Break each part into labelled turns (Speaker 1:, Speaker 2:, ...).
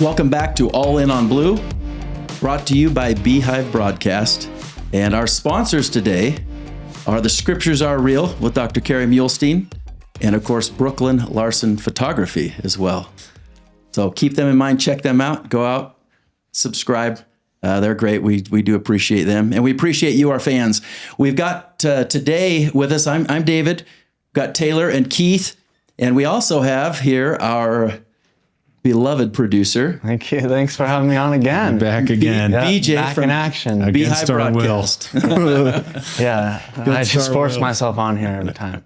Speaker 1: Welcome back to All In on Blue, brought to you by Beehive Broadcast. And our sponsors today are The Scriptures Are Real with Dr. BeJ Muhlestein, and of course, Brooklyn Larsen Photography as well. So keep them in mind, check them out, go out, subscribe. They're great. We do appreciate them. And we appreciate you, our fans. We've got today with us, I'm David, got Taylor and Keith, and we also have here our beloved producer.
Speaker 2: Thank you. Thanks for having me on again.
Speaker 3: Back again.
Speaker 1: BJ
Speaker 2: back
Speaker 1: from
Speaker 2: in action.
Speaker 1: Beehive
Speaker 3: Broadcast.
Speaker 2: Yeah, I just force myself on here every time.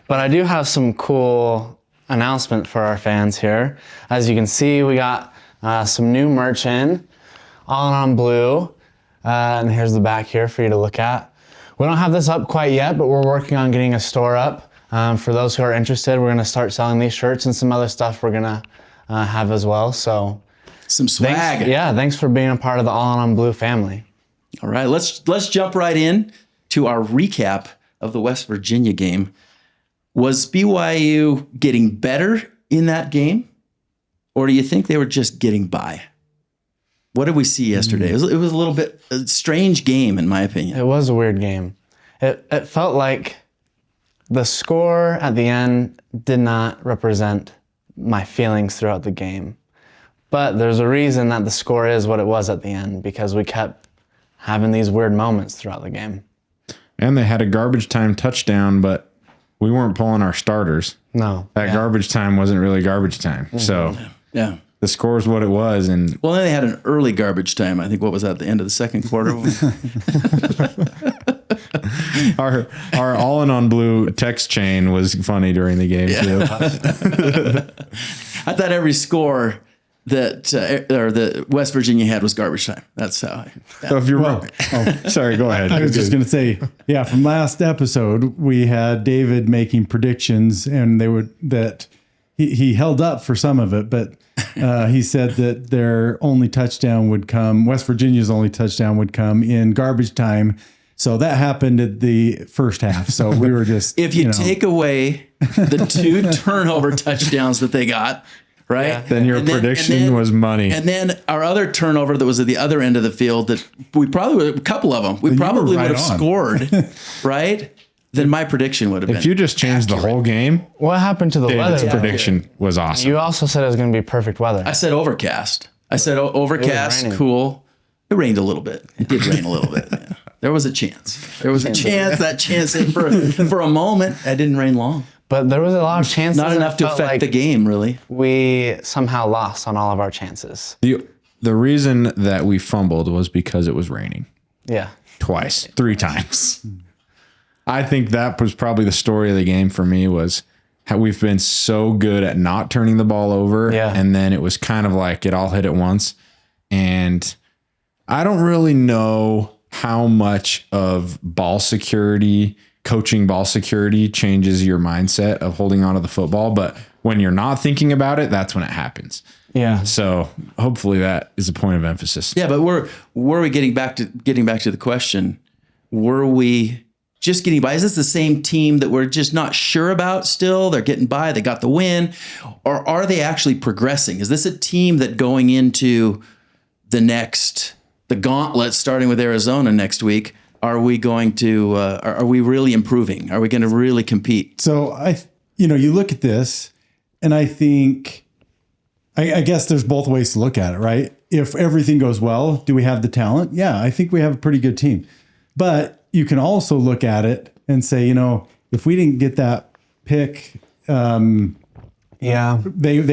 Speaker 2: But I do have some cool announcement for our fans here. As you can see, we got some new merch in, All In on Blue. And here's the back here for you to look at. We don't have this up quite yet, but we're working on getting a store up. For those who are interested, we're going to start selling these shirts and some other stuff we're going to have as well. So
Speaker 1: some swag.
Speaker 2: Thanks for being a part of the All In on Blue family.
Speaker 1: All right, let's jump right in to our recap of the West Virginia game. Was BYU getting better in that game, or do you think they were just getting by? What did we see yesterday? It was a little bit a strange game, in my opinion.
Speaker 2: It was a weird game. It felt like the score at the end did not represent my feelings throughout the game. But there's a reason that the score is what it was at the end, because we kept having these weird moments throughout the game.
Speaker 3: And they had a garbage time touchdown, but we weren't pulling our starters.
Speaker 2: No.
Speaker 3: That garbage time wasn't really garbage time. Mm-hmm. So
Speaker 1: yeah, the
Speaker 3: score is what it was. And
Speaker 1: well, then they had an early garbage time. I think, what was that, at the end of the second quarter?
Speaker 3: Our All In on Blue text chain was funny during the game too.
Speaker 1: I thought every score that or the West Virginia had was garbage time. That's how.
Speaker 3: So if you're wrong, sorry, go ahead.
Speaker 4: I was just going to say, from last episode we had David making predictions, and he held up for some of it, but he said that their only touchdown would come, West Virginia's only touchdown would come in garbage time. So that happened at the first half. So we were just,
Speaker 1: if you take away the 2 turnover touchdowns that they got, right?
Speaker 3: Then your prediction was money.
Speaker 1: And then our other turnover that was at the other end of the field, that we probably, a couple of them, we probably would have scored, right? Then my prediction would have been.
Speaker 3: If you just changed the whole game,
Speaker 2: what happened to the weather?
Speaker 3: David's prediction was awesome.
Speaker 2: You also said it was going to be perfect weather.
Speaker 1: I said overcast. I said overcast, cool. It rained a little bit. It did rain a little bit. Yeah. There was a chance. That chance for a moment. It didn't rain long.
Speaker 2: But there was a lot of chances.
Speaker 1: Not enough to affect the game, really.
Speaker 2: We somehow lost on all of our chances.
Speaker 3: The reason that we fumbled was because it was raining.
Speaker 2: Yeah.
Speaker 3: Twice, 3 times. I think that was probably the story of the game for me, was how we've been so good at not turning the ball over.
Speaker 2: Yeah.
Speaker 3: And then it was kind of like it all hit at once. And I don't really know how much of coaching ball security changes your mindset of holding onto the football. But when you're not thinking about it, that's when it happens.
Speaker 2: Yeah.
Speaker 3: So hopefully that is a point of emphasis.
Speaker 1: Yeah, but were we getting back to the question? Were we just getting by? Is this the same team that we're just not sure about still? They're getting by, they got the win, or are they actually progressing? Is this a team that going into the gauntlet starting with Arizona next week, are we going to are we really improving? Are we going to really compete?
Speaker 4: So you look at this, and I think I guess there's both ways to look at it, right? If everything goes well, do we have the talent? Yeah, I think we have a pretty good team. But you can also look at it and say, if we didn't get that pick, they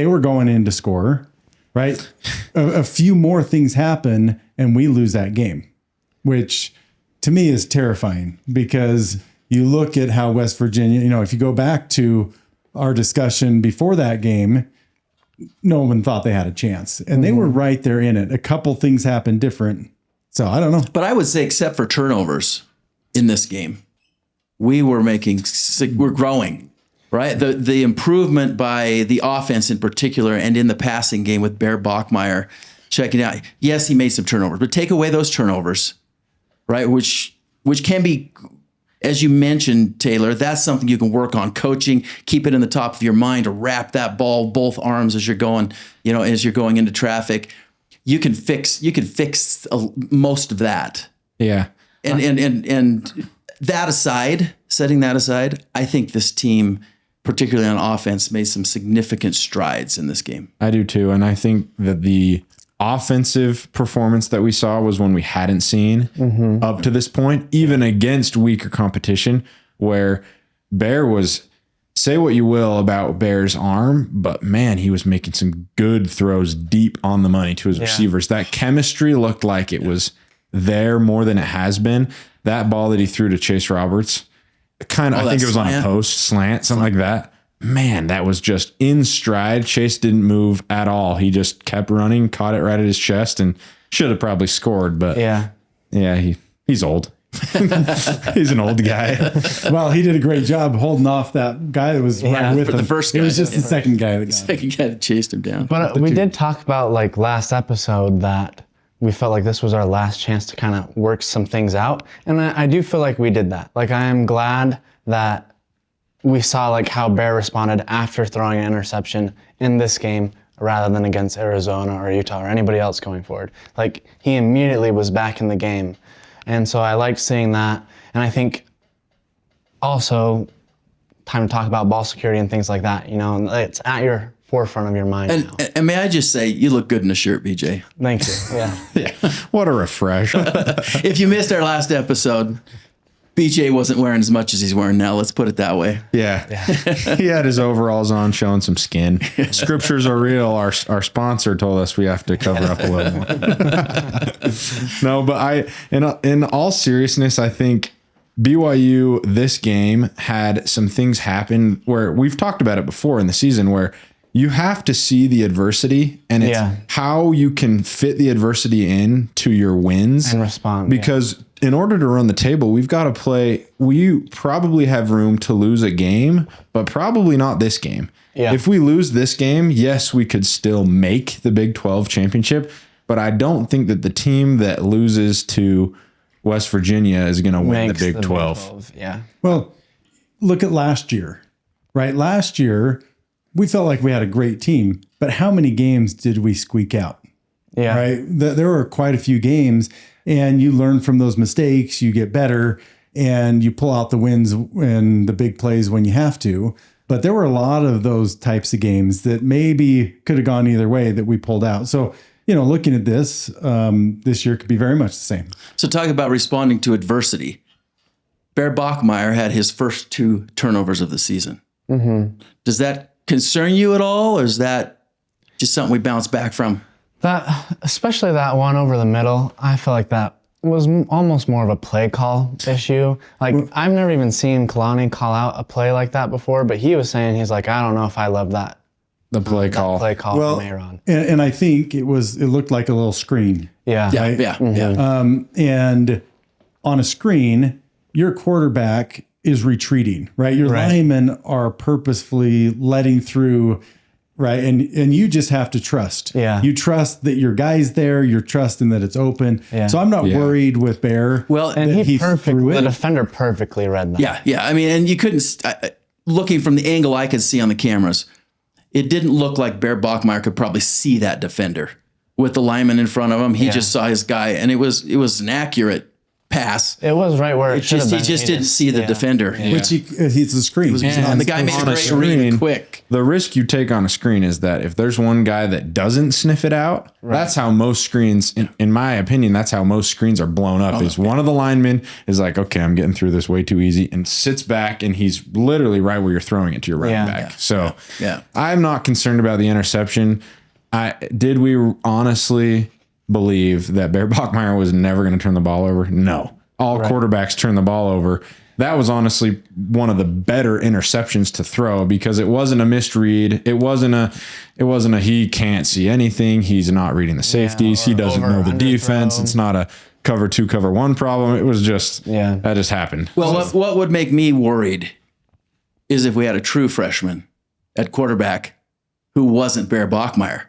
Speaker 4: were going in to score, right? A few more things happen and we lose that game, which to me is terrifying, because you look at how West Virginia, if you go back to our discussion before that game, no one thought they had a chance, and they were right there in it. A couple things happened different. So I don't know.
Speaker 1: But I would say, except for turnovers in this game, we're growing, right? The improvement by the offense in particular, and in the passing game with Bear Bachmeier checking out. Yes, he made some turnovers, but take away those turnovers, right? Which can be as you mentioned, Taylor, that's something you can work on coaching, keep it in the top of your mind to wrap that ball, both arms as you're going, as you're going into traffic. You can fix most of that.
Speaker 3: Yeah.
Speaker 1: And that aside, setting that aside, I think this team, particularly on offense, made some significant strides in this game.
Speaker 3: I do too. And I think that the offensive performance that we saw was one we hadn't seen up to this point, even against weaker competition, where Bear was, say what you will about Bear's arm, but man, he was making some good throws deep on the money to his receivers. That chemistry looked like it was there more than it has been. That ball that he threw to Chase Roberts, I think it was on a post slant, something like that. Man, that was just in stride. Chase didn't move at all. He just kept running, caught it right at his chest, and should have probably scored. But he's old. He's an old guy.
Speaker 4: Well, he did a great job holding off that guy that was right with him.
Speaker 1: The first guy.
Speaker 4: It was just the second guy
Speaker 1: that chased him down.
Speaker 2: But we did talk about like last episode that we felt like this was our last chance to kind of work some things out. And I do feel like we did that. Like I am glad that we saw like how Bear responded after throwing an interception in this game rather than against Arizona or Utah or anybody else going forward. Like he immediately was back in the game. And so I liked seeing that. And I think also time to talk about ball security and things like that. It's at your forefront of your mind now.
Speaker 1: And may I just say, you look good in a shirt, BJ.
Speaker 2: Thank you. Yeah.
Speaker 3: What a refresh.
Speaker 1: If you missed our last episode, BJ wasn't wearing as much as he's wearing now. Let's put it that way.
Speaker 3: Yeah. He had his overalls on showing some skin. Scriptures are real. Our sponsor told us we have to cover up a little more. No, but in all seriousness, I think BYU this game had some things happen where we've talked about it before in the season where you have to see the adversity and it's how you can fit the adversity in to your wins
Speaker 2: and respond.
Speaker 3: Because in order to run the table, we've got to play. We probably have room to lose a game, but probably not this game.
Speaker 2: Yeah.
Speaker 3: If we lose this game, yes, we could still make the Big 12 championship, but I don't think that the team that loses to West Virginia is going to win the Big 12.
Speaker 2: Yeah.
Speaker 4: Well, look at last year, right? Last year, we felt like we had a great team, but how many games did we squeak out?
Speaker 2: Yeah.
Speaker 4: Right. There were quite a few games, and you learn from those mistakes, you get better, and you pull out the wins and the big plays when you have to. But there were a lot of those types of games that maybe could have gone either way that we pulled out. So, looking at this, this year could be very much the same.
Speaker 1: So talk about responding to adversity. Bear Bachmeier had his first 2 turnovers of the season. Mm-hmm. Does that concern you at all, or is that just something we bounce back from?
Speaker 2: That, especially that one over the middle, I feel like that was almost more of a play call issue. Like I've never even seen Kalani call out a play like that before, but he was saying, he's like, I don't know if I love that.
Speaker 3: The play call.
Speaker 2: Play call from Aaron.
Speaker 4: And I think it looked like a little screen.
Speaker 2: Yeah.
Speaker 1: Yeah,
Speaker 4: right?
Speaker 1: yeah,
Speaker 2: Mm-hmm.
Speaker 1: yeah.
Speaker 4: And on a screen, your quarterback is retreating, right? Your linemen are purposefully letting through, right? And you just have to trust.
Speaker 2: Yeah.
Speaker 4: You trust that your guy's there. You're trusting that it's open.
Speaker 2: Yeah.
Speaker 4: So I'm not worried with Bear.
Speaker 1: Well,
Speaker 2: And
Speaker 4: that
Speaker 2: the defender perfectly read that.
Speaker 1: Yeah, yeah. I mean, and you couldn't, looking from the angle I could see on the cameras, it didn't look like Bear Bachmeier could probably see that defender with the lineman in front of him. He just saw his guy, and it was an accurate pass.
Speaker 2: It was right where it should have been.
Speaker 1: He just didn't see the defender.
Speaker 4: Which he's a screen.
Speaker 1: And the guy made a great read quick.
Speaker 3: The risk you take on a screen is that if there's one guy that doesn't sniff it out, that's how most screens, in my opinion, that's how most screens are blown up. Is one of the linemen is like, okay, I'm getting through this way too easy, and sits back, and he's literally right where you're throwing it to your running back. So I'm not concerned about the interception. Did we honestly believe that Bear Bachmeier was never going to turn the ball over? No. All quarterbacks turn the ball over. That was honestly one of the better interceptions to throw because it wasn't a misread. It wasn't a he can't see anything. He's not reading the safeties. He doesn't know the defense. It's not a cover 2, cover 1 problem. It was just that just happened.
Speaker 1: Well, what would make me worried is if we had a true freshman at quarterback who wasn't Bear Bachmeier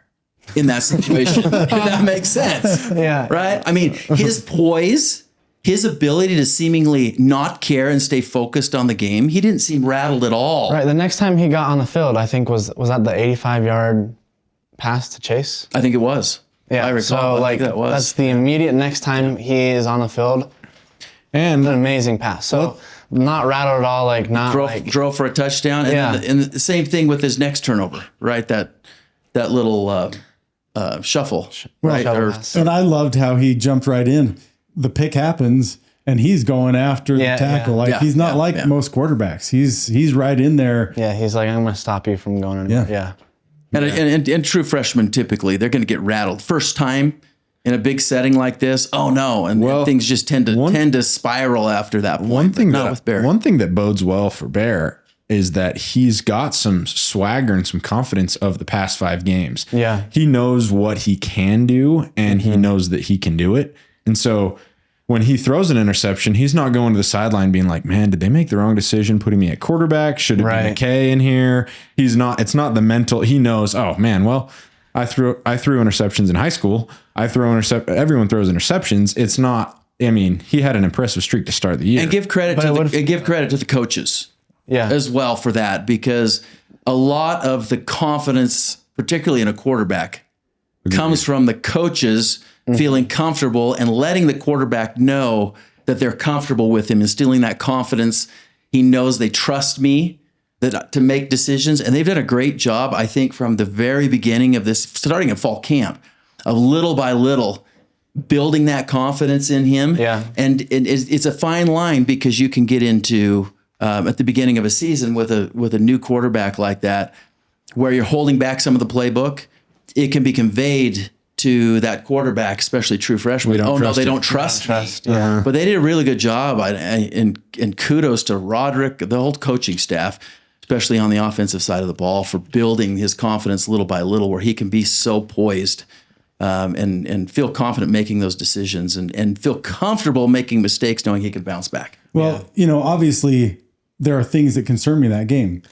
Speaker 1: in that situation. If that makes sense.
Speaker 2: Yeah.
Speaker 1: Right? I mean, his poise his ability to seemingly not care and stay focused on the game, he didn't seem rattled at all.
Speaker 2: Right. The next time he got on the field, I think was that the 85-yard pass to Chase?
Speaker 1: I think it was.
Speaker 2: Yeah.
Speaker 1: I recall.
Speaker 2: So like that's the immediate next time he is on the field.
Speaker 3: And
Speaker 2: An amazing pass. So not rattled at all. Like not
Speaker 1: drove for a touchdown. And, and the same thing with his next turnover, right? That little shuffle, right?
Speaker 4: And I loved how he jumped right in. The pick happens, and he's going after the tackle. Like he's not like most quarterbacks. He's right in there.
Speaker 2: Yeah, he's like, I'm going to stop you from going anywhere. Yeah.
Speaker 1: And true freshmen, typically, they're going to get rattled. First time in a big setting like this, oh no. And things just tend to spiral after that point.
Speaker 3: One thing that bodes well for Bear is that he's got some swagger and some confidence of the past 5 games.
Speaker 2: Yeah.
Speaker 3: He knows what he can do, and he knows that he can do it. And so when he throws an interception, he's not going to the sideline being like, man, did they make the wrong decision putting me at quarterback? Should it be McKay in here? It's not the mental. He knows, oh man, well, I threw interceptions in high school. everyone throws interceptions. It's not, I mean, he had an impressive streak to start the year.
Speaker 1: And give credit to the coaches as well for that, because a lot of the confidence, particularly in a quarterback, comes from the coaches feeling comfortable and letting the quarterback know that they're comfortable with him, instilling that confidence. He knows they trust me to make decisions. And they've done a great job, I think, from the very beginning of this, starting at fall camp, of little by little building that confidence in him.
Speaker 2: Yeah.
Speaker 1: And it's a fine line, because you can get into at the beginning of a season with a new quarterback like that, where you're holding back some of the playbook. It can be conveyed to that quarterback, especially true freshmen. They don't trust me.
Speaker 2: Yeah.
Speaker 1: But they did a really good job. And kudos to Roderick, the whole coaching staff, especially on the offensive side of the ball, for building his confidence little by little, where he can be so poised and feel confident making those decisions and feel comfortable making mistakes, knowing he can bounce back.
Speaker 4: Well, obviously there are things that concern me in that game,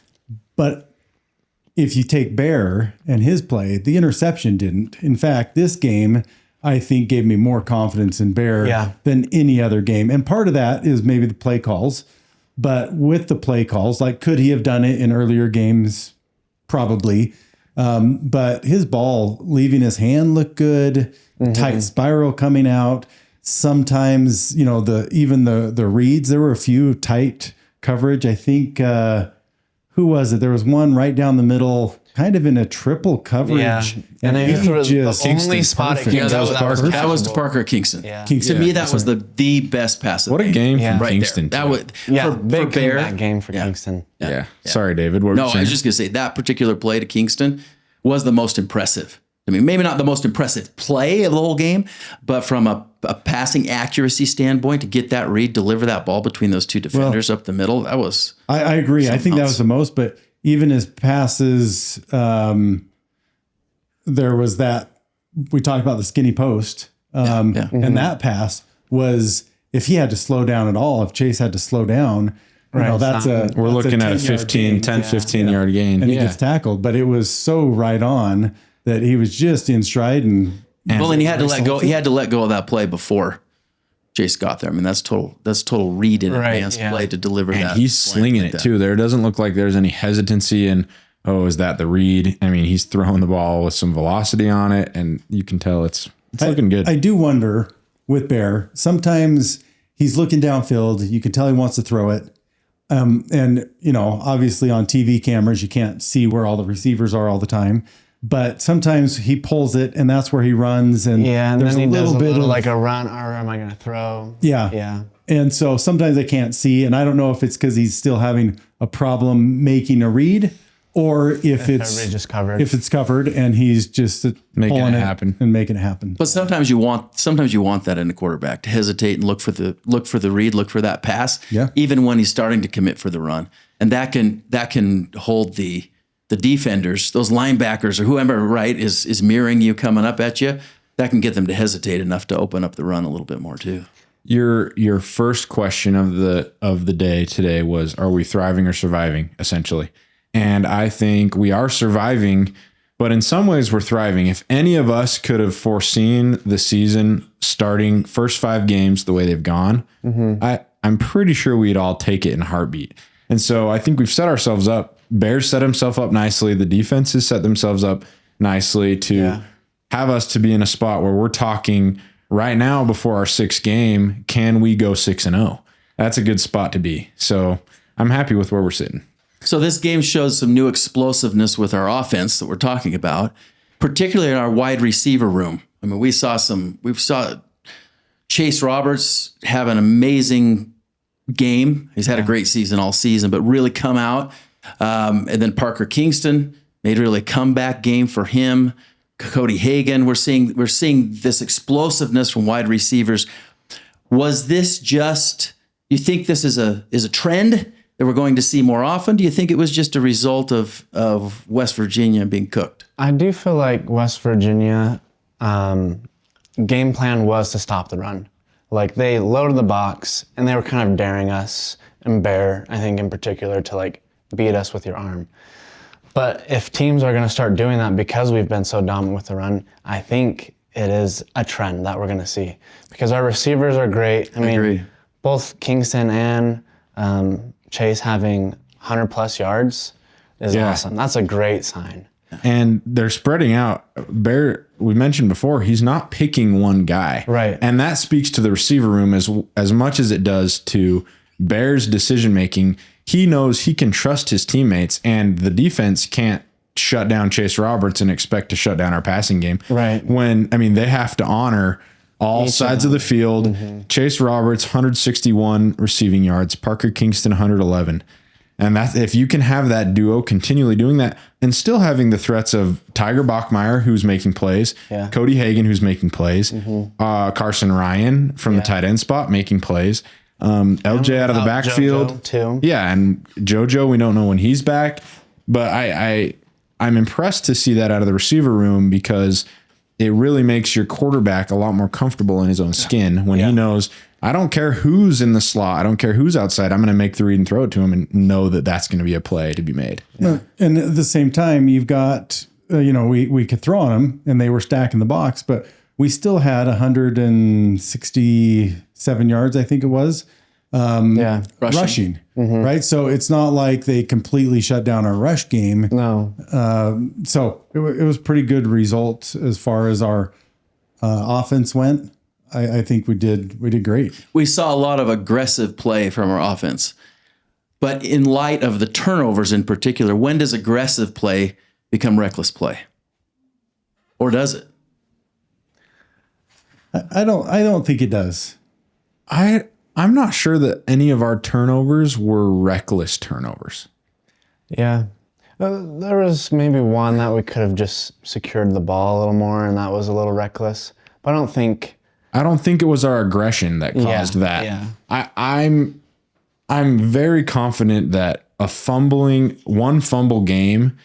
Speaker 4: but if you take Bear and his play, the interception didn't. In fact, this game, I think, gave me more confidence in Bear than any other game. And part of that is maybe the play calls. But with the play calls, like, could he have done it in earlier games? Probably. But his ball leaving his hand looked good, tight spiral coming out. Sometimes, the reads, there were a few tight coverage. I think... who was it? There was one right down the middle, kind of in a triple coverage.
Speaker 2: Yeah. And then the only spot it came
Speaker 1: That was Parker Kingston.
Speaker 2: Yeah.
Speaker 1: To me, that was the best pass of the
Speaker 3: game. What a game from
Speaker 1: right
Speaker 3: Kingston.
Speaker 1: That was
Speaker 2: big
Speaker 1: Bear.
Speaker 2: comeback game for Kingston.
Speaker 3: Yeah. Sorry, David. What were you saying?
Speaker 1: I was just going to say that particular play to Kingston was the most impressive. I mean, maybe not the most impressive play of the whole game, but from a passing accuracy standpoint, to get that read, deliver that ball between those two defenders up the middle, that was...
Speaker 4: I agree. I think that was the most, but even his passes, there was that... We talked about the skinny post, and that pass was, if he had to slow down at all, if Chase had to slow down...
Speaker 3: We're looking at a 15 yard gain.
Speaker 4: And he gets tackled, but it was so right on that he was just in stride and
Speaker 1: he had to let go. He had to let go of that play before Chase got there. I mean, that's total read in advance play to deliver that.
Speaker 3: He's slinging it too. There doesn't look like there's any hesitancy in, is that the read? I mean, he's throwing the ball with some velocity on it, and you can tell it's looking good.
Speaker 4: I do wonder with Bear, sometimes he's looking downfield. You can tell he wants to throw it. And obviously on TV cameras, you can't see where all the receivers are all the time. But sometimes he pulls it, and that's where he runs. And
Speaker 2: and then he does a little like a run, or am I going to throw?
Speaker 4: Yeah. And so sometimes I can't see, and I don't know if it's because he's still having a problem making a read, or if it's
Speaker 2: just covered.
Speaker 4: If it's covered, and he's just
Speaker 3: making
Speaker 4: pulling
Speaker 3: it happen
Speaker 4: and making it happen.
Speaker 1: But sometimes you want that in a quarterback, to hesitate and look for the read, look for that pass, even when he's starting to commit for the run, and that can hold the defenders, those linebackers or whoever, right, is mirroring you coming up at you. That can get them to hesitate enough to open up the run a little bit more too.
Speaker 3: Your first question of the day today was, are we thriving or surviving, essentially? And I think we are surviving But in some ways, we're thriving. If any of us could have foreseen the season starting first 5 games the way they've gone, I'm pretty sure we'd all take it in a heartbeat. And so I think we've set ourselves up. Bears set himself up nicely. The defenses set themselves up nicely to have us to be in a spot where we're talking right now before our 6th game, can we go 6-0? That's a good spot to be. So I'm happy with where we're sitting.
Speaker 1: So this game shows some new explosiveness with our offense that we're talking about, particularly in our wide receiver room. I mean, we saw Chase Roberts have an amazing game. He's had a great season all season, but really come out. And then Parker Kingston made really a comeback game for him. Cody Hagan, we're seeing this explosiveness from wide receivers. Was this just, you think this is a trend that we're going to see more often? Do you think it was just a result of West Virginia being cooked?
Speaker 2: I do feel like West Virginia game plan was to stop the run. Like they loaded the box and they were kind of daring us and Bear, I think in particular, to like beat us with your arm. But if teams are going to start doing that because we've been so dominant with the run, I think it is a trend that we're going to see because our receivers are great. I mean, both Kingston and Chase having 100+ yards is awesome. That's a great sign.
Speaker 3: And they're spreading out. Bear, we mentioned before, he's not picking one guy.
Speaker 2: Right.
Speaker 3: And that speaks to the receiver room as much as it does to Bear's decision making. He knows he can trust his teammates, and the defense can't shut down Chase Roberts and expect to shut down our passing game.
Speaker 2: Right.
Speaker 3: They have to honor all sides of the field. Chase Roberts, 161 receiving yards. Parker Kingston, 111. And that, if you can have that duo continually doing that and still having the threats of Tiger Bachmeier, who's making plays, Cody Hagan, who's making plays, Carson Ryan from the tight end spot making plays, LJ out of the backfield.
Speaker 2: Too.
Speaker 3: Yeah, and JoJo, we don't know when he's back. But I'm impressed to see that out of the receiver room because it really makes your quarterback a lot more comfortable in his own skin when he knows, I don't care who's in the slot. I don't care who's outside. I'm going to make the read and throw it to him and know that that's going to be a play to be made.
Speaker 4: Yeah. And at the same time, you've got, we could throw on them and they were stacking the box, but we still had 167 yards, I think it was, rushing. Right? So it's not like they completely shut down our rush game.
Speaker 2: No.
Speaker 4: So it was pretty good result as far as our offense went. I think we did great.
Speaker 1: We saw a lot of aggressive play from our offense. But in light of the turnovers in particular, when does aggressive play become reckless play? Or does it?
Speaker 4: I don't think it does.
Speaker 3: I'm not sure that any of our turnovers were reckless turnovers.
Speaker 2: Yeah. There was maybe one that we could have just secured the ball a little more, and that was a little reckless. But I don't think it was our aggression that caused that. Yeah.
Speaker 3: I'm very confident that one fumble game,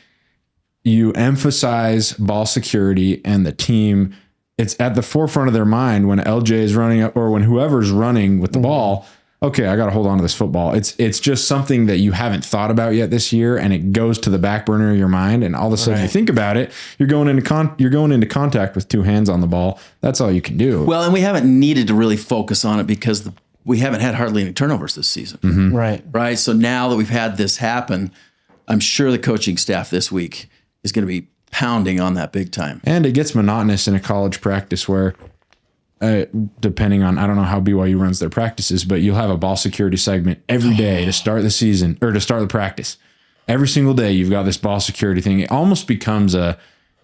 Speaker 3: you emphasize ball security and the team. It's at the forefront of their mind when LJ is running up or when whoever's running with the ball. Okay, I got to hold on to this football. It's just something that you haven't thought about yet this year, and it goes to the back burner of your mind. And all of a sudden, you think about it. You're going into contact with 2 hands on the ball. That's all you can do.
Speaker 1: Well, and we haven't needed to really focus on it because we haven't had hardly any turnovers this season. Right. So now that we've had this happen, I'm sure the coaching staff this week is going to be pounding on that big time.
Speaker 3: And it gets monotonous in a college practice where, depending on, I don't know how BYU runs their practices, but you'll have a ball security segment every day to start the season or to start the practice. Every single day you've got this ball security thing. It almost becomes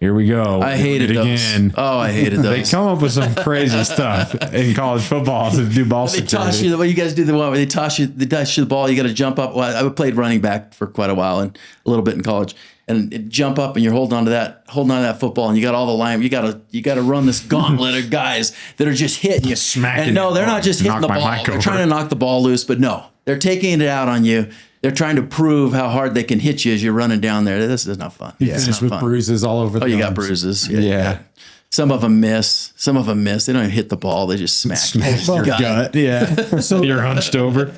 Speaker 3: here we go.
Speaker 1: I hated those. Again. Oh, I hated those.
Speaker 3: They come up with some crazy stuff in college football to do ball security.
Speaker 1: They toss you, what you guys do, the one where they toss you the ball, you got to jump up. Well, I played running back for quite a while and a little bit in college. And jump up and you're holding on to that football, and you got all the line. You got to run this gauntlet of guys that are just hitting you.
Speaker 3: Smacking.
Speaker 1: And no, they're not just hitting the ball. They're trying to knock the ball loose, but no, they're taking it out on you. They're trying to prove how hard they can hit you as you're running down there. This is not fun.
Speaker 4: You finish with bruises all over the
Speaker 1: you got bruises. Yeah. Some of them miss. They don't even hit the ball. They just smack
Speaker 3: your gut. Yeah. So you're hunched over.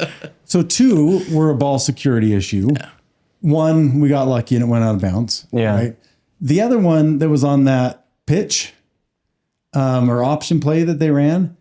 Speaker 4: So 2 were a ball security issue. Yeah. 1, we got lucky and it went out of bounds.
Speaker 2: Yeah.
Speaker 4: Right. The other one that was on that pitch or option play that they ran,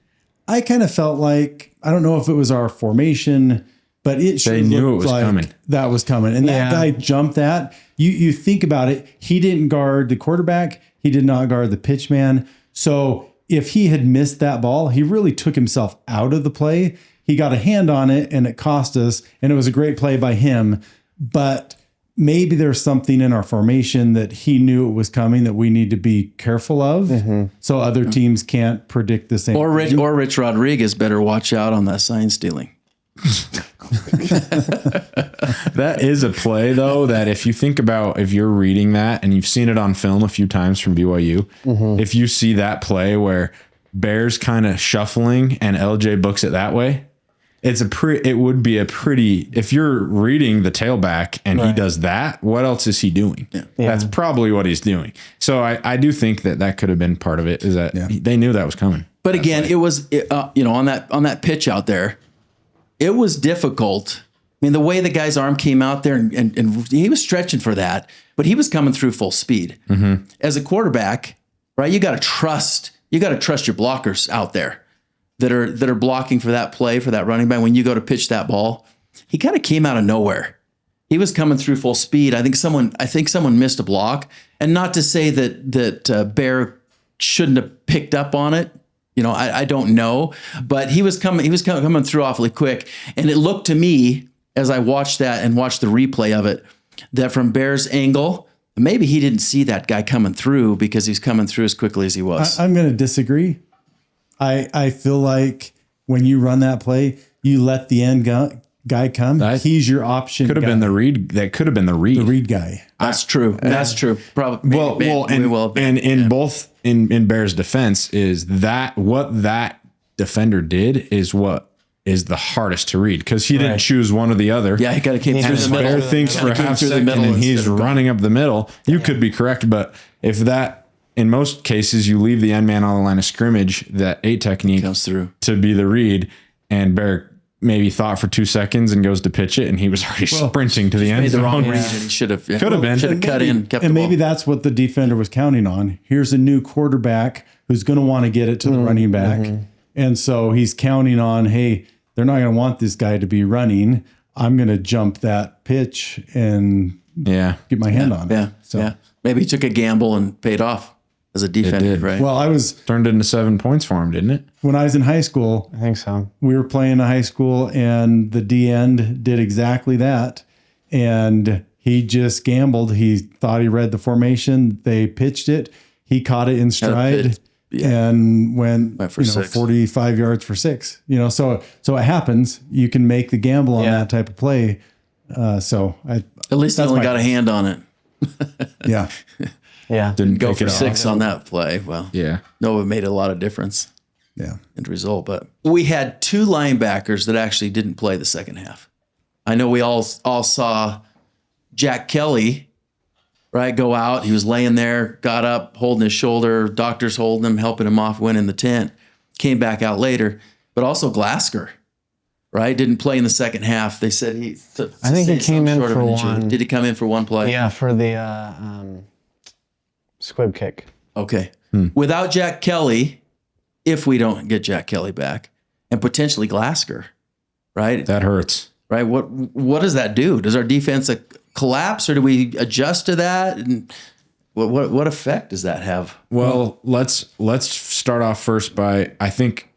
Speaker 4: I kind of felt like, I don't know if it was our formation, but it sure
Speaker 3: knew it was
Speaker 4: like
Speaker 3: coming.
Speaker 4: That was coming. And that guy jumped that. You think about it, he didn't guard the quarterback. He did not guard the pitch man. So if he had missed that ball, he really took himself out of the play. He got a hand on it and it cost us. And it was a great play by him. But maybe there's something in our formation that he knew it was coming that we need to be careful of. So other teams can't predict the same.
Speaker 1: Or Rich Rodriguez better watch out on that sign stealing.
Speaker 3: That is a play, though, that if you think about, if you're reading that and you've seen it on film a few times from BYU, if you see that play where Bear's kind of shuffling and LJ books it that way, it would be a pretty, if you're reading the tailback and he does that, what else is he doing? That's probably what he's doing. So I do think that could have been part of it, is that they knew that was coming.
Speaker 1: But again, it was, on that pitch out there, it was difficult. I mean, the way the guy's arm came out there and he was stretching for that, but he was coming through full speed. As a quarterback, right? You got to trust your blockers out there that are blocking for that play, for that running back. When you go to pitch that ball, he kind of came out of nowhere. He was coming through full speed. I think someone missed a block, and not to say that Bear shouldn't have picked up on it. I don't know, but he was coming through awfully quick. And it looked to me, as I watched that and watched the replay of it, that from Bear's angle, maybe he didn't see that guy coming through because he's coming through as quickly as he was.
Speaker 4: I'm going to disagree. I feel like when you run that play, you let the end guy come. He's your option.
Speaker 3: Could have been the read. That could have been the read
Speaker 4: guy.
Speaker 1: That's true. That's true. Probably.
Speaker 3: In Bear's defense, is that what that defender did is what is the hardest to read, because he didn't choose one or the other.
Speaker 1: Yeah, he got to keep through the middle.
Speaker 3: Bear thinks for a half second and he's running up the middle. You could be correct, but if that, in most cases, you leave the end man on the line of scrimmage, that 8 technique
Speaker 1: comes through
Speaker 3: to be the read, and Bear maybe thought for 2 seconds and goes to pitch it, and he was already sprinting to the end zone.
Speaker 1: The wrong read, and he should have
Speaker 3: been
Speaker 1: cut in, kept
Speaker 4: and
Speaker 1: the
Speaker 4: maybe
Speaker 1: ball.
Speaker 4: that's what the defender was counting on. Here's a new quarterback who's going to want to get it to the running back, and so he's counting on, hey, they're not going to want this guy to be running. I'm going to jump that pitch and get my hand on it. So
Speaker 1: maybe he took a gamble and paid off as a defender, right?
Speaker 4: Well, I was
Speaker 3: turned into 7 points for him, didn't it?
Speaker 4: When I was in high school,
Speaker 2: I think so.
Speaker 4: We were playing a high school, and the D end did exactly that. And he just gambled. He thought he read the formation. They pitched it. He caught it in stride and went for 45 yards for 6. So it happens. You can make the gamble on that type of play. At
Speaker 1: least he only got a hand on it.
Speaker 4: Yeah.
Speaker 1: Didn't go for 6 on that play. Well, no, it made a lot of difference.
Speaker 4: Yeah.
Speaker 1: In result, but we had 2 linebackers that actually didn't play the second half. I know we all saw Jack Kelly, right, go out. He was laying there, got up, holding his shoulder, doctors holding him, helping him off, went in the tent, came back out later. But also Glasgow, right, didn't play in the second half. They said I
Speaker 2: think he came in for one.
Speaker 1: Did he come in for one play?
Speaker 2: Yeah, for the squib kick.
Speaker 1: Okay. Without Jack Kelly, if we don't get Jack Kelly back, and potentially Glasgow, right?
Speaker 3: That hurts.
Speaker 1: Right? What does that do? Does our defense collapse, or do we adjust to that? And what effect does that have?
Speaker 3: Well, let's start off first by, I think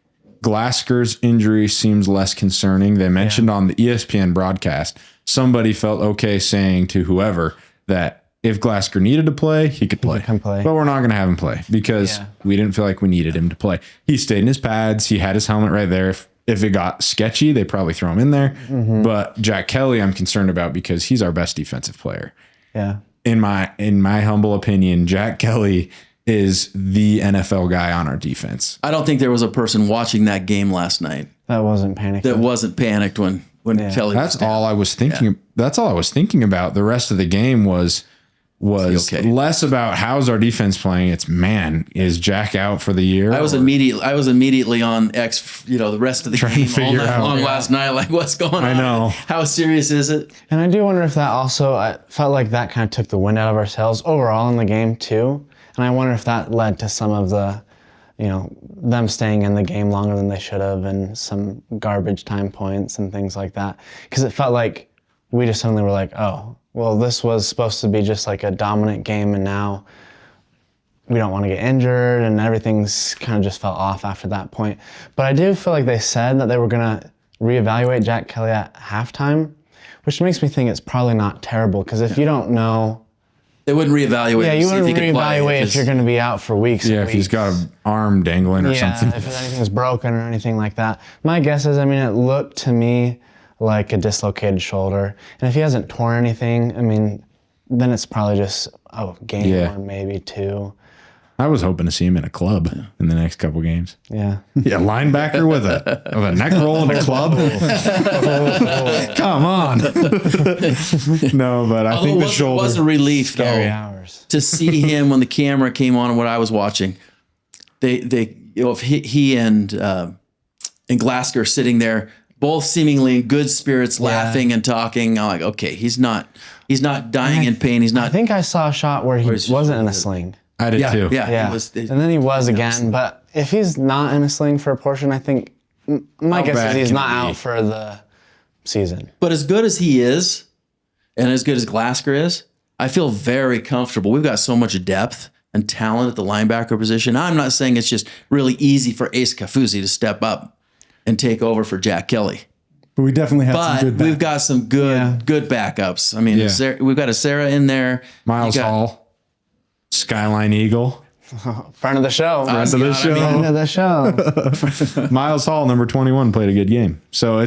Speaker 3: Glasgow's injury seems less concerning. They mentioned on the ESPN broadcast, somebody felt okay saying to whoever that if Glasgow needed to play, he could play. But we're not going to have him play because we didn't feel like we needed him to play. He stayed in his pads. He had his helmet right there. If it got sketchy, they probably throw him in there. But Jack Kelly, I'm concerned about because he's our best defensive player.
Speaker 2: Yeah.
Speaker 3: In my humble opinion, Jack Kelly is the NFL guy on our defense.
Speaker 1: I don't think there was a person watching that game last night
Speaker 2: that wasn't panicked when
Speaker 1: Kelly.
Speaker 3: That's all I was thinking. That's all I was thinking about. The rest of the game was was less about how's our defense playing. It's, man, is Jack out for the year?
Speaker 1: I was immediately on X, the rest of the
Speaker 3: Trying
Speaker 1: game
Speaker 3: to figure
Speaker 1: all night
Speaker 3: out.
Speaker 1: long last night. Like, what's going on?
Speaker 3: I know.
Speaker 1: How serious is it?
Speaker 2: And I do wonder if that also, I felt like that kind of took the wind out of our sails overall in the game too. And I wonder if that led to some of the, them staying in the game longer than they should have and some garbage time points and things like that. Because it felt like we just suddenly were like, oh, well, this was supposed to be just like a dominant game, and now we don't want to get injured, and everything's kind of just fell off after that point. But I do feel like they said that they were going to reevaluate Jack Kelly at halftime, which makes me think it's probably not terrible, because if you don't know...
Speaker 1: They wouldn't reevaluate.
Speaker 2: Yeah, you wouldn't reevaluate if you're going to be out for weeks.
Speaker 3: Yeah, if he's got an arm dangling or something.
Speaker 2: Yeah, if anything's broken or anything like that. My guess is, it looked to me like a dislocated shoulder. And if he hasn't torn anything, then it's probably just game one, maybe two.
Speaker 3: I was hoping to see him in a club in the next couple games.
Speaker 2: Yeah.
Speaker 3: Yeah, linebacker with a neck roll in a club. Come on. No, but I think the shoulder.
Speaker 1: It was a relief,
Speaker 2: Scary
Speaker 1: though,
Speaker 2: hours.
Speaker 1: to see him when the camera came on and what I was watching. If he and Glasker sitting there, both seemingly in good spirits, laughing and talking. I'm like, okay, he's not dying in pain. He's not.
Speaker 2: I think I saw a shot where he wasn't in a sling.
Speaker 3: I did too.
Speaker 1: Yeah.
Speaker 2: And then he was again. But if he's not in a sling for a portion, I think my guess is he's not out for the season.
Speaker 1: But as good as he is, and as good as Glasker is, I feel very comfortable. We've got so much depth and talent at the linebacker position. I'm not saying it's just really easy for Ace Kafusi to step up and take over for Jack Kelly.
Speaker 4: But we definitely have some good backups.
Speaker 1: We've got some good backups. We've got a Sarah in there.
Speaker 3: Miles Hall, Skyline Eagle.
Speaker 2: Friend of the show.
Speaker 3: Friend of the show. Miles Hall, number 21, played a good game. So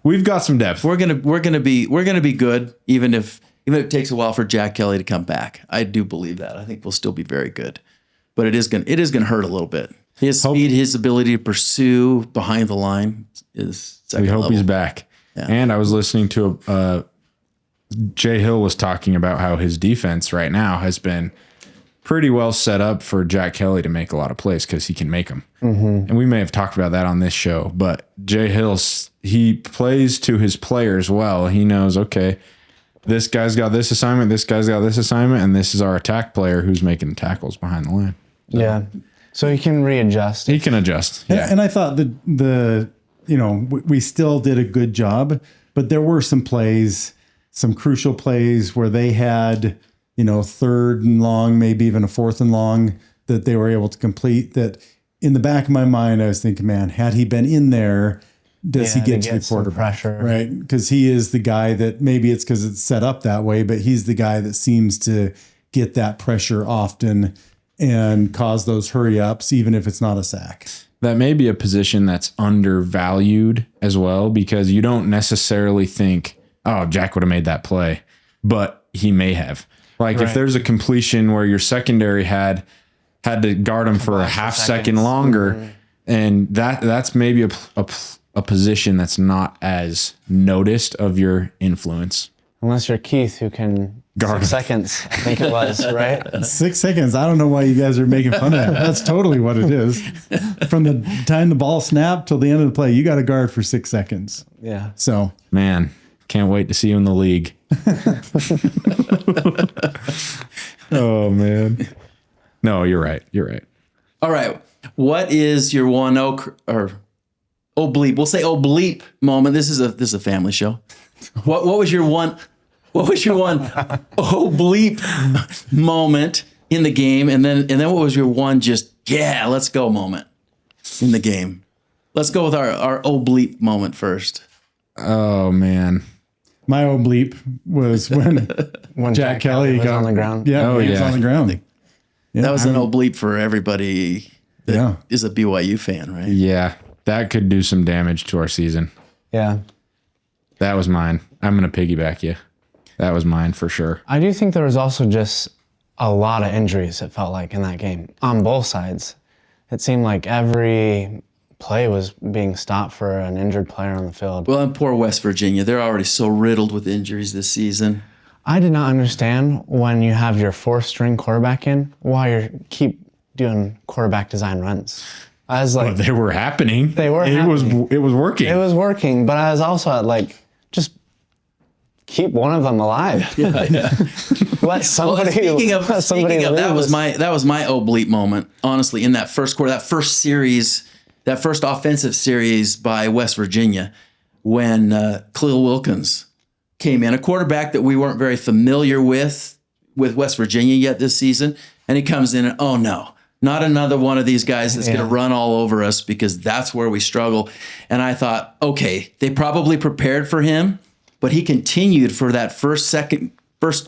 Speaker 3: we've got some depth.
Speaker 1: We're gonna be good, even if it takes a while for Jack Kelly to come back. I do believe that. I think we'll still be very good, but it is gonna hurt a little bit. His speed, his ability to pursue behind the line is second
Speaker 3: We hope
Speaker 1: level.
Speaker 3: he's back.
Speaker 1: Yeah.
Speaker 3: And I was listening to Jay Hill was talking about how his defense right now has been pretty well set up for Jack Kelly to make a lot of plays because he can make them. Mm-hmm. And we may have talked about that on this show, but Jay Hill, he plays to his players well. He knows, okay, this guy's got this assignment, this guy's got this assignment, and this is our attack player who's making tackles behind the line.
Speaker 2: Yeah. So he can readjust.
Speaker 3: He can adjust. Yeah.
Speaker 4: And I thought we still did a good job, but there were some plays, some crucial plays where they had, third and long, maybe even a fourth and long that they were able to complete. That in the back of my mind, I was thinking, man, had he been in there, does he get to the quarterback?
Speaker 2: Pressure.
Speaker 4: Right? Because he is the guy that maybe it's because it's set up that way, but he's the guy that seems to get that pressure often and cause those hurry ups, even if it's not a sack.
Speaker 3: That may be a position that's undervalued as well, because you don't necessarily think, oh, Jack would have made that play, but he may have. Like if there's a completion where your secondary had to guard him for a half second longer, and that's maybe a position that's not as noticed of your influence.
Speaker 2: Unless you're Keith, who can guard 6 seconds, I think it was, right?
Speaker 4: 6 seconds. I don't know why you guys are making fun of that. That's totally what it is. From the time the ball snapped till the end of the play, you got to guard for 6 seconds.
Speaker 2: Yeah.
Speaker 4: So,
Speaker 3: man, can't wait to see you in the league. Oh, man. No, you're right. You're right.
Speaker 1: All right. What is your bleep? We'll say bleep moment. This is a family show. What was your one bleep moment in the game, and then what was your one let's go moment in the game? Let's go with our bleep moment first.
Speaker 3: Oh man,
Speaker 4: my bleep was when Jack Kelly
Speaker 2: was on the ground.
Speaker 4: Yeah, he was on the ground.
Speaker 1: That was an bleep for everybody that is a BYU fan, right?
Speaker 3: Yeah, that could do some damage to our season.
Speaker 2: Yeah.
Speaker 3: That was mine. I'm going to piggyback you. That was mine for sure.
Speaker 2: I do think there was also just a lot of injuries, it felt like, in that game on both sides. It seemed like every play was being stopped for an injured player on the field.
Speaker 1: Well, and poor West Virginia. They're already so riddled with injuries this season.
Speaker 2: I did not understand when you have your 4th-string quarterback in why you keep doing quarterback design runs. I was like,
Speaker 3: They were happening.
Speaker 2: They were
Speaker 3: It
Speaker 2: happening.
Speaker 3: was working.
Speaker 2: It was working, but I was also at like, just keep one of them alive. Let somebody.
Speaker 1: Speaking of, that was my oblique moment. Honestly, in that first quarter, that first offensive series by West Virginia, when Khalil Wilkins came in, a quarterback that we weren't very familiar with West Virginia yet this season, and he comes in and, oh no, not another one of these guys that's going to run all over us, because that's where we struggle. And I thought, okay, they probably prepared for him, but he continued for that first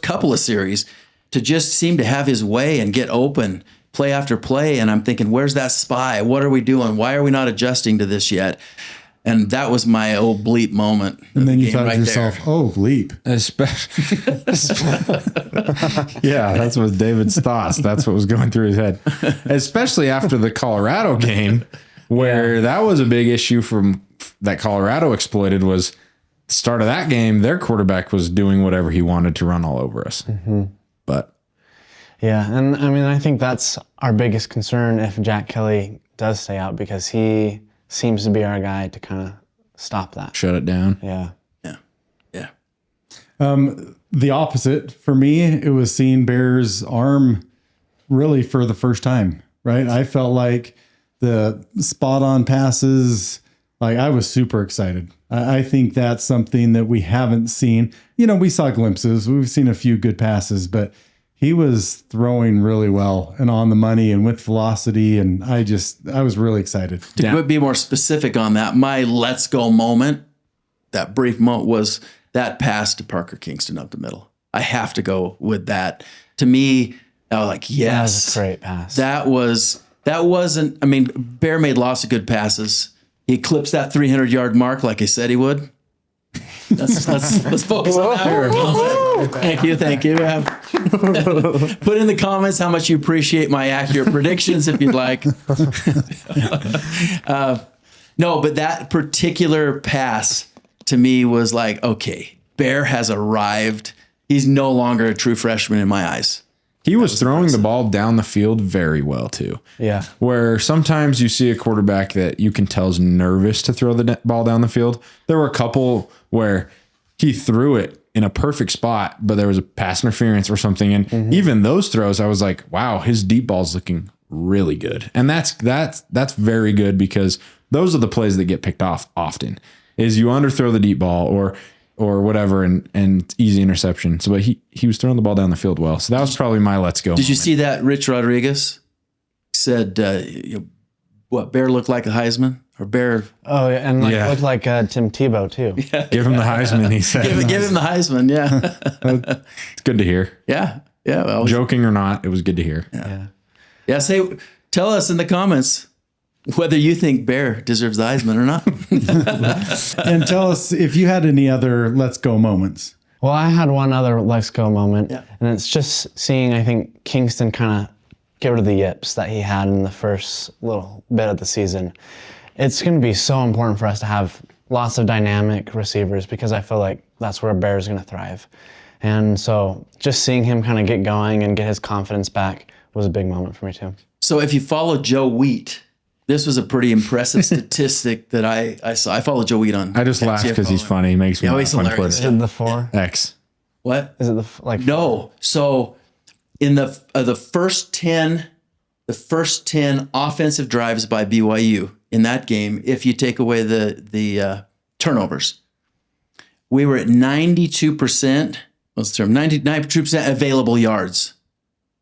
Speaker 1: couple of series to just seem to have his way and get open play after play. And I'm thinking, where's that spy? What are we doing? Why are we not adjusting to this yet? And that was my old bleep moment.
Speaker 4: And then you thought to yourself, oh, bleep.
Speaker 3: Yeah, that's what David's thoughts. That's what was going through his head. Especially after the Colorado game, where that was a big issue from that Colorado exploited. Was the start of that game, their quarterback was doing whatever he wanted to run all over us. Mm-hmm. But
Speaker 2: yeah, and I mean, I think that's our biggest concern if Jack Kelly does stay out, because he seems to be our guy to kind of stop that.
Speaker 3: Shut it down.
Speaker 2: Yeah.
Speaker 4: The opposite for me, it was seeing Bear's arm really for the first time, right? I felt like the spot on passes, like I was super excited. I think that's something that we haven't seen. You know, we saw glimpses. We've seen a few good passes, but he was throwing really well and on the money and with velocity. And I was really excited.
Speaker 1: To be more specific on that, my let's go moment, that brief moment, was that pass to Parker Kingston up the middle. I have to go with that. To me, I was like, yes.
Speaker 2: That was a great pass.
Speaker 1: That wasn't, I mean, Bear made lots of good passes. He eclipsed that 300-yard mark like he said he would. Let's focus on that for a moment. Thank you. Yeah. Put in the comments how much you appreciate my accurate predictions if you'd like. No, but that particular pass to me was like, okay, Bear has arrived. He's no longer a true freshman in my eyes.
Speaker 3: He was throwing the ball down the field very well too.
Speaker 2: Yeah.
Speaker 3: Where sometimes you see a quarterback that you can tell is nervous to throw the ball down the field. There were a couple where he threw it in a perfect spot, but there was a pass interference or something. And even those throws, I was like, wow, his deep ball's looking really good. And that's very good, because those are the plays that get picked off often, is you underthrow the deep ball or whatever, and easy interception. So, but he was throwing the ball down the field well. So that was probably my let's go.
Speaker 1: Did you see that Rich Rodriguez said, what, Bear looked like a Heisman? Or Bear?
Speaker 2: Oh, yeah, and looked like Tim Tebow too.
Speaker 3: Yeah. Give him the Heisman, he said.
Speaker 1: Give him the Heisman, yeah.
Speaker 3: It's good to hear.
Speaker 1: Yeah. Well,
Speaker 3: joking or not, it was good to hear.
Speaker 1: Yeah. Tell us in the comments whether you think Bear deserves the Heisman or not.
Speaker 4: And tell us if you had any other let's go moments.
Speaker 2: Well, I had one other let's go moment, and it's just seeing, I think, Kingston kind of get rid of the yips that he had in the first little bit of the season. It's going to be so important for us to have lots of dynamic receivers, because I feel like that's where Bear is going to thrive. And so just seeing him kind of get going and get his confidence back was a big moment for me too.
Speaker 1: So if you follow Joe Wheat, this was a pretty impressive statistic that I saw. I follow Joe Wheat on.
Speaker 3: I just laugh because he's funny. He makes me laugh on Twitter.
Speaker 2: Is it the 4?
Speaker 3: X.
Speaker 1: What?
Speaker 2: Is it the like?
Speaker 1: No. So in the first 10 offensive drives by BYU in that game, if you take away the turnovers, we were at 92%. What's the term? 92% available yards,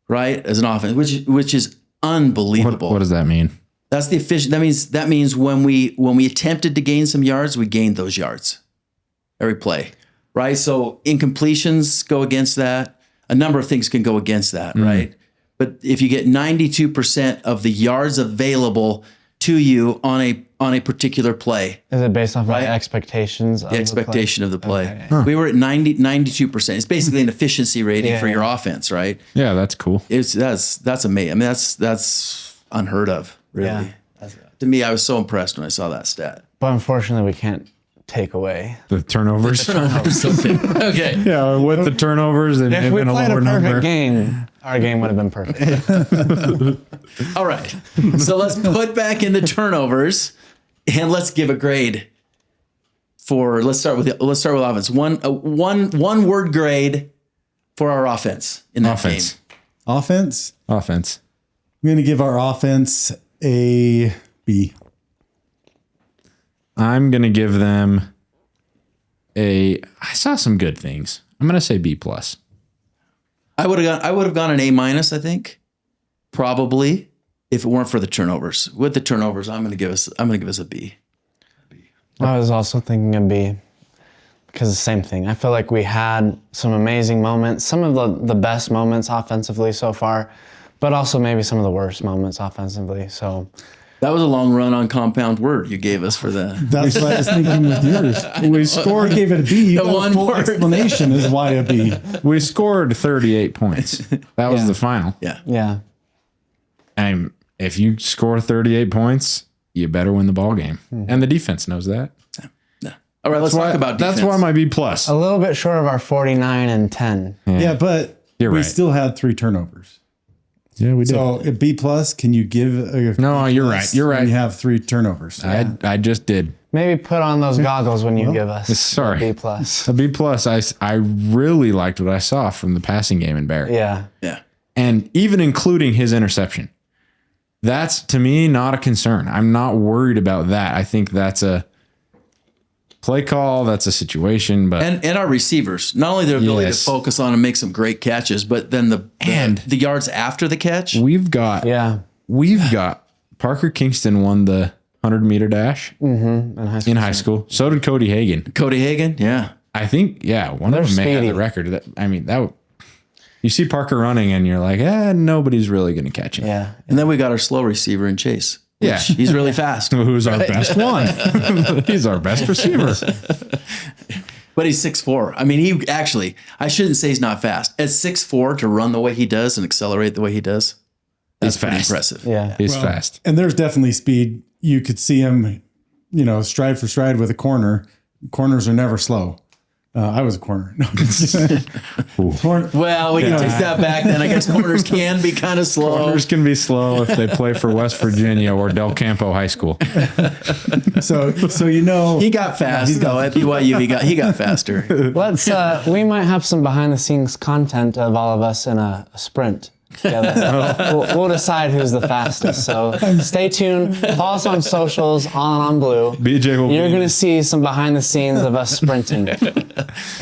Speaker 1: right? As an offense, which is unbelievable.
Speaker 3: What does that mean?
Speaker 1: That's the efficient. That means when we attempted to gain some yards, we gained those yards every play, right? So incompletions go against that. A number of things can go against that, right? But if you get 92% of the yards available to you on a particular play,
Speaker 2: is it based off of expectations?
Speaker 1: The expectation of the play.
Speaker 2: Okay. Huh.
Speaker 1: We were at 92%. It's basically an efficiency rating for your offense, right?
Speaker 3: Yeah, that's cool.
Speaker 1: That's amazing. I mean, that's unheard of. Really. Yeah. To me, I was so impressed when I saw that stat.
Speaker 2: But unfortunately, we can't take away.
Speaker 3: The turnovers.
Speaker 1: Okay.
Speaker 3: Yeah, with the turnovers and,
Speaker 2: If we
Speaker 3: and a
Speaker 2: played a
Speaker 3: lower
Speaker 2: perfect
Speaker 3: number.
Speaker 2: game, our game would have been perfect.
Speaker 1: All right. So let's put back in the turnovers and let's give a grade for. Let's start with offense. One word grade for our offense in that
Speaker 3: Offense.
Speaker 1: game.
Speaker 4: Offense.
Speaker 3: Offense.
Speaker 4: I'm going to give our offense a B.
Speaker 3: I'm going to give them I saw some good things. I'm going to say B+.
Speaker 1: I would have gone an A-, I think. Probably if it weren't for the turnovers. With the turnovers, I'm going to give us a B.
Speaker 2: I was also thinking of B because the same thing. I feel like we had some amazing moments, some of the best moments offensively so far, but also maybe some of the worst moments offensively. So
Speaker 1: That was a long run on compound word you gave us for that.
Speaker 4: That's what I was thinking with yours. We scored. I gave it a B. You
Speaker 1: The
Speaker 4: got
Speaker 1: one
Speaker 4: a full
Speaker 1: word.
Speaker 4: explanation is why a B.
Speaker 3: We scored 38 points. That was
Speaker 2: Yeah.
Speaker 3: the final.
Speaker 1: Yeah.
Speaker 2: yeah,
Speaker 3: And if you score 38 points, you better win the ball game. And the defense knows that.
Speaker 1: Yeah. All right, let's talk about defense.
Speaker 3: That's why my B+.
Speaker 2: a little bit short of our 49 and 10.
Speaker 4: Yeah, but
Speaker 3: You're
Speaker 4: we
Speaker 3: right.
Speaker 4: still had 3 turnovers.
Speaker 3: Yeah, we did.
Speaker 4: So a B+, can you give a
Speaker 3: No, you're right. You're
Speaker 4: when
Speaker 3: right.
Speaker 4: you have 3 turnovers?
Speaker 3: I just did.
Speaker 2: Maybe put on those goggles when you give us
Speaker 3: sorry.
Speaker 2: a B+.
Speaker 3: A B+. I really liked what I saw from the passing game in Barrett.
Speaker 2: Yeah.
Speaker 1: Yeah.
Speaker 3: And even including his interception. That's, to me, not a concern. I'm not worried about that. I think that's a play call. That's a situation. But
Speaker 1: And our receivers, not only their ability
Speaker 3: Yes.
Speaker 1: to focus on and make some great catches, but then the yards after the catch.
Speaker 3: we've got Parker Kingston won the 100-meter dash in high school. So did Cody Hagan.
Speaker 1: Cody Hagan, yeah.
Speaker 3: I think, one of them may have
Speaker 2: speedy.
Speaker 3: the record. You see Parker running and you're like, nobody's really going to catch him.
Speaker 2: Yeah.
Speaker 1: And then we got our slow receiver in Chase.
Speaker 3: Yeah.
Speaker 1: He's really fast.
Speaker 3: Who's our best one? He's our best receiver.
Speaker 1: But he's 6'4". I mean, I shouldn't say he's not fast. At 6'4", to run the way he does and accelerate the way he does, that's
Speaker 3: He's
Speaker 1: pretty
Speaker 3: fast.
Speaker 1: impressive.
Speaker 2: Yeah.
Speaker 3: He's fast.
Speaker 4: And there's definitely speed. You could see him, stride for stride with a corner. Corners are never slow. I was a corner. No,
Speaker 1: Well, we can take that back then. I guess corners can be kind of slow.
Speaker 3: Corners can be slow if they play for West Virginia or Del Campo High School.
Speaker 4: so
Speaker 1: He got fast, though. At BYU, he got faster.
Speaker 2: Let's, we might have some behind the scenes content of all of us in a sprint together. We'll decide who's the fastest. So stay tuned. Follow us on socials, on Blue.
Speaker 3: BJ will
Speaker 2: You're
Speaker 3: be,
Speaker 2: going to see some behind the scenes of us sprinting.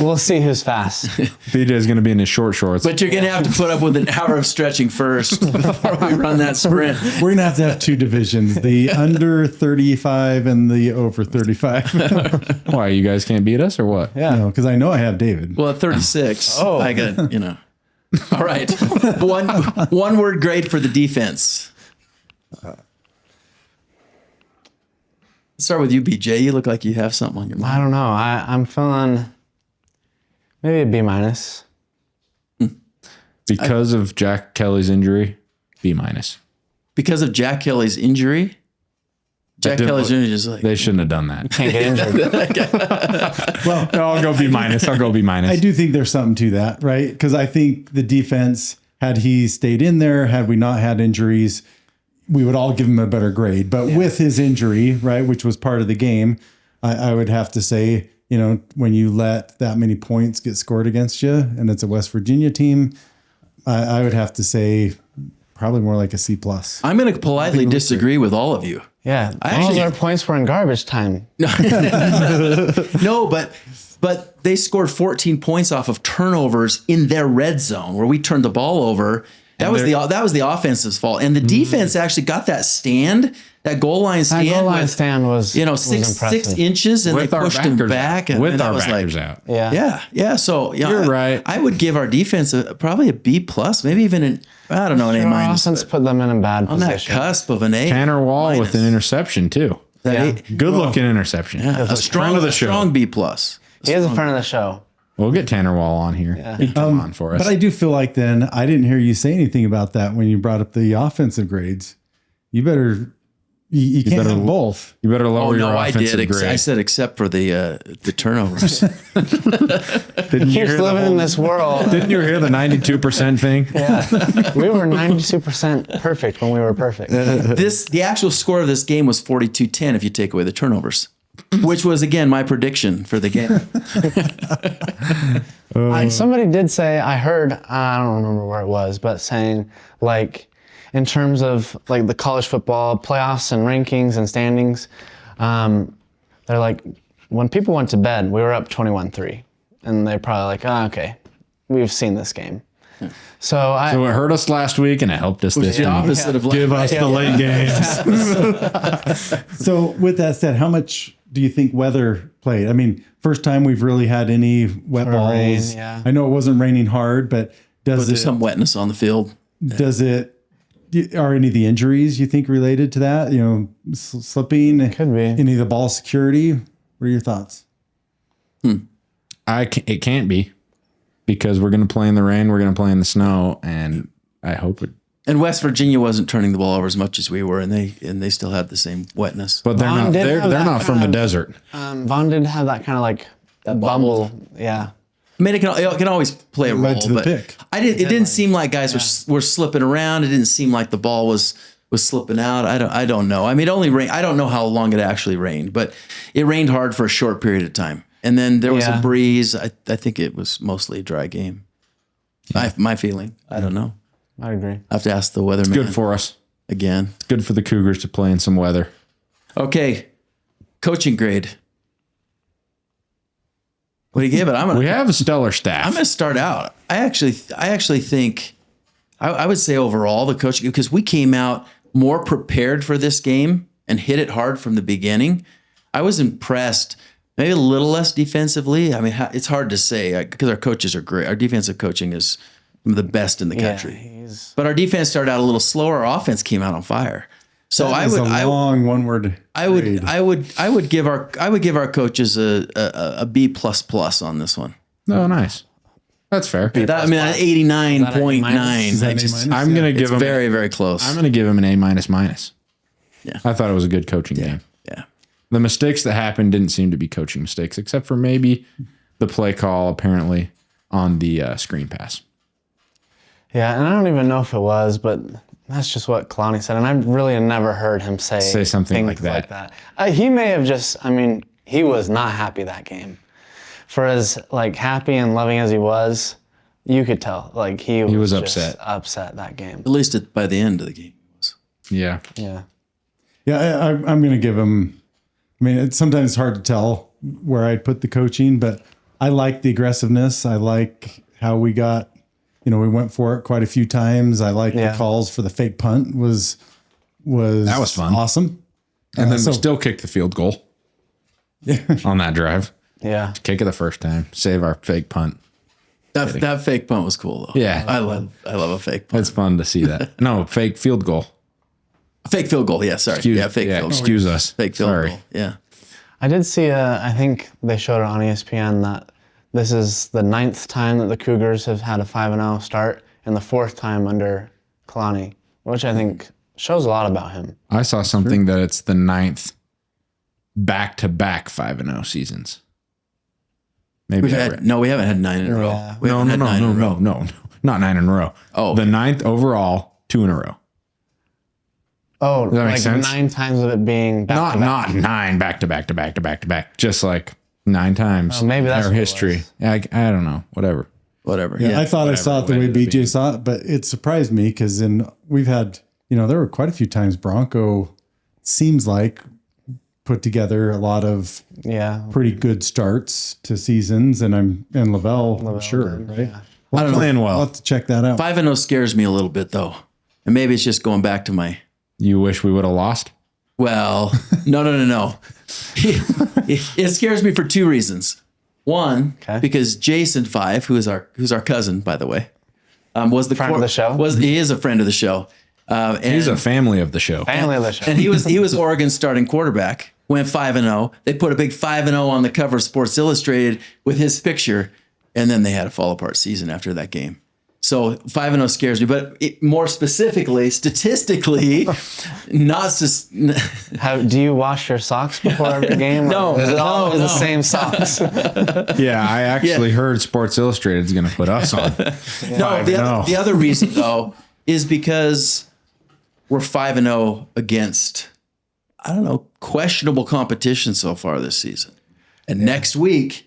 Speaker 2: We'll see who's fast.
Speaker 3: BJ is going to be in his short shorts.
Speaker 1: But you're going to have to put up with an hour of stretching first before we run that sprint.
Speaker 4: we're going to have 2 divisions, the under 35 and the over 35.
Speaker 3: Why, you guys can't beat us or what?
Speaker 2: Yeah.
Speaker 4: Because I know I have David.
Speaker 1: Well, at 36, I got, All right. One word grade for the defense. Let's start with you, BJ. You look like you have something on your mind.
Speaker 2: I don't know. I'm feeling maybe a B-.
Speaker 3: Because of Jack Kelly's injury, B-.
Speaker 1: Because of Jack Kelly's injury? Jack Kelly's injury is like...
Speaker 3: They shouldn't have done that.
Speaker 2: Can't get injured.
Speaker 4: Well,
Speaker 3: I'll go B-. I'll go B-.
Speaker 4: I do think there's something to that, right? Because I think the defense, had he stayed in there, had we not had injuries, we would all give him a better grade. But with his injury, right, which was part of the game, I would have to say, when you let that many points get scored against you, and it's a West Virginia team, I would have to say probably more like a C+.
Speaker 1: I'm going to politely disagree with all of you.
Speaker 2: Yeah. All of our points were in garbage time.
Speaker 1: No, but they scored 14 points off of turnovers in their red zone where we turned the ball over. That was the offense's fault, and the defense actually got that stand, that goal line stand.
Speaker 2: That goal line
Speaker 1: with,
Speaker 2: stand was
Speaker 1: 6 inches, and
Speaker 3: With
Speaker 1: they
Speaker 3: our
Speaker 1: pushed him
Speaker 3: backers
Speaker 1: back,
Speaker 3: out.
Speaker 1: and
Speaker 3: With
Speaker 1: that
Speaker 3: our
Speaker 1: was
Speaker 3: backers
Speaker 1: like,
Speaker 3: out.
Speaker 2: Yeah.
Speaker 1: So
Speaker 3: You're right.
Speaker 1: I would give our defense probably a B+, maybe even an
Speaker 2: Our
Speaker 1: A-.
Speaker 2: offense put them in a bad
Speaker 1: On that
Speaker 2: position.
Speaker 1: cusp of an A.
Speaker 3: Tanner Wall
Speaker 1: minus.
Speaker 3: with an interception, too.
Speaker 1: That
Speaker 3: Good looking interception.
Speaker 1: a
Speaker 3: Friend of the show.
Speaker 1: strong B+.
Speaker 2: He is a friend of the show.
Speaker 3: We'll get Tanner Wall on here. Come on for us.
Speaker 4: But I do feel like then I didn't hear you say anything about that when you brought up the offensive grades. You better You can't
Speaker 3: better-
Speaker 4: have both.
Speaker 3: You better lower your
Speaker 1: I
Speaker 3: offensive
Speaker 1: did.
Speaker 3: grade.
Speaker 1: I said except for the turnovers.
Speaker 3: Didn't you
Speaker 2: Keeps
Speaker 3: hear the
Speaker 2: living in this world.
Speaker 3: Didn't you hear the 92% thing?
Speaker 2: Yeah. We were 92% perfect when we were perfect.
Speaker 1: The actual score of this game was 42-10 if you take away the turnovers, which was again my prediction for the game.
Speaker 2: Somebody did say, I heard, I don't remember where it was, but saying like in terms of like the college football playoffs and rankings and standings, they're like, when people went to bed, we were up 21-3. And they're probably like, oh, okay, we've seen this game. So
Speaker 3: So it hurt us last week and it helped us this
Speaker 1: The
Speaker 3: week.
Speaker 1: opposite of
Speaker 3: Give us the late games.
Speaker 4: So with that said, how much do you think weather played? I mean, first time we've really had any wet balls.
Speaker 2: rain, yeah.
Speaker 4: I know it wasn't raining hard, but
Speaker 1: But there's some wetness on the field.
Speaker 4: Are any of the injuries you think related to that? You know, slipping?
Speaker 2: Could be.
Speaker 4: Any of the ball security? What are your thoughts?
Speaker 3: It can't be because we're going to play in the rain. We're going to play in the snow. And I hope it.
Speaker 1: And West Virginia wasn't turning the ball over as much as we were, and they still had the same wetness.
Speaker 3: But they're
Speaker 2: Vaughn
Speaker 3: not.
Speaker 2: did
Speaker 3: They're
Speaker 2: have that
Speaker 3: not from the
Speaker 2: kind of-
Speaker 3: desert.
Speaker 2: Vaughn did have that kind of like bumble. Yeah.
Speaker 1: I mean, it can always play a
Speaker 4: Led
Speaker 1: role,
Speaker 4: to the
Speaker 1: but
Speaker 4: pick.
Speaker 1: it didn't seem like guys were slipping around. It didn't seem like the ball was slipping out. I don't know. I mean, it only rained. I don't know how long it actually rained, but it rained hard for a short period of time, and then there was a
Speaker 2: Yeah.
Speaker 1: breeze. I think it was mostly a dry game. My feeling. I don't know.
Speaker 2: I agree.
Speaker 1: I have to ask the weatherman.
Speaker 3: Good for us.
Speaker 1: again.
Speaker 3: It's good for the Cougars to play in some weather.
Speaker 1: Okay, coaching grade. What do you give it?
Speaker 3: We have a stellar staff.
Speaker 1: I'm going to start out. I actually think I would say overall the coaching, because we came out more prepared for this game and hit it hard from the beginning. I was impressed. Maybe a little less defensively. I mean, it's hard to say because our coaches are great. Our defensive coaching is some of the best in the country. But our defense started out a little slower. Our offense came out on fire. So I
Speaker 4: long one word.
Speaker 1: I would give our coaches a B++ on this one.
Speaker 3: Oh, nice. That's fair.
Speaker 1: An 89.9.
Speaker 3: I'm gonna give him
Speaker 1: very, very close.
Speaker 3: I'm gonna give him an A-.
Speaker 1: Yeah.
Speaker 3: I thought it was a good coaching game.
Speaker 1: Yeah.
Speaker 3: The mistakes that happened didn't seem to be coaching mistakes, except for maybe the play call apparently on the screen pass.
Speaker 2: Yeah, and I don't even know if it was, but that's just what Kalani said. And I really never heard him say
Speaker 3: something
Speaker 2: things
Speaker 3: like that.
Speaker 2: He may have just, he was not happy that game. For as happy and loving as he was, you could tell he was just upset that game.
Speaker 1: At least by the end of the game.
Speaker 3: Yeah.
Speaker 2: Yeah.
Speaker 4: Yeah, I'm going to give him. It's sometimes hard to tell where I'd put the coaching, but I like the aggressiveness. I like how we got, we went for it quite a few times. I like the calls for the fake punt that was
Speaker 3: fun.
Speaker 4: Awesome.
Speaker 3: And then we still kicked the field goal on that drive.
Speaker 2: Yeah.
Speaker 3: Kick it the first time. Save our fake punt.
Speaker 1: That fake punt was cool though.
Speaker 3: Yeah.
Speaker 1: I love a fake punt.
Speaker 3: It's fun to see that. No, fake field goal.
Speaker 1: Fake field goal. Yeah, sorry. Fake field goal.
Speaker 3: Excuse us.
Speaker 1: Fake field
Speaker 3: Sorry.
Speaker 1: goal. Yeah.
Speaker 2: I did see, I think they showed it on ESPN that this is the 9th time that the Cougars have had a 5-0 start and the 4th time under Kalani, which I think shows a lot about him.
Speaker 3: I saw something that it's the 9th back-to-back 5-0 seasons. Maybe
Speaker 1: we haven't had 9 in a row.
Speaker 2: Yeah.
Speaker 3: No, not 9 in a row.
Speaker 1: Oh.
Speaker 3: The 9th overall, 2 in a row.
Speaker 2: Oh,
Speaker 3: that make sense?
Speaker 2: 9 times of it being back to back.
Speaker 3: Not 9 back-to-back. Just 9 times.
Speaker 2: Oh, maybe that's
Speaker 3: our
Speaker 2: what it
Speaker 3: history. I don't know. Whatever.
Speaker 4: Yeah, I thought I saw it the way BJ saw it, but it surprised me because we've had, there were quite a few times Bronco seems like put together a lot of pretty good starts to seasons, and Lavelle, I'm sure, right?
Speaker 2: Yeah.
Speaker 1: I don't know.
Speaker 4: I'll have to check that out.
Speaker 1: 5-0 scares me a little bit though. And maybe it's just going back to my.
Speaker 3: You wish we would have lost?
Speaker 1: Well, no. It scares me for 2 reasons. One, because Jason 5, who's our cousin, by the way, was the
Speaker 2: friend of the show.
Speaker 1: He is a friend of the show. And
Speaker 3: He's a family of the show.
Speaker 2: Family of the show.
Speaker 1: And he was Oregon's starting quarterback. Went 5-0. They put a big 5-0 on the cover of Sports Illustrated with his picture, and then they had a fall apart season after that game. So 5-0 scares me, but more specifically, statistically, not just.
Speaker 2: Do you wash your socks before every game?
Speaker 1: No,
Speaker 2: Is it always the same socks?
Speaker 3: Yeah, I actually heard Sports Illustrated is going to put us on.
Speaker 1: No, the other reason though is because we're 5-0 against, I don't know, questionable competition so far this season, and next week.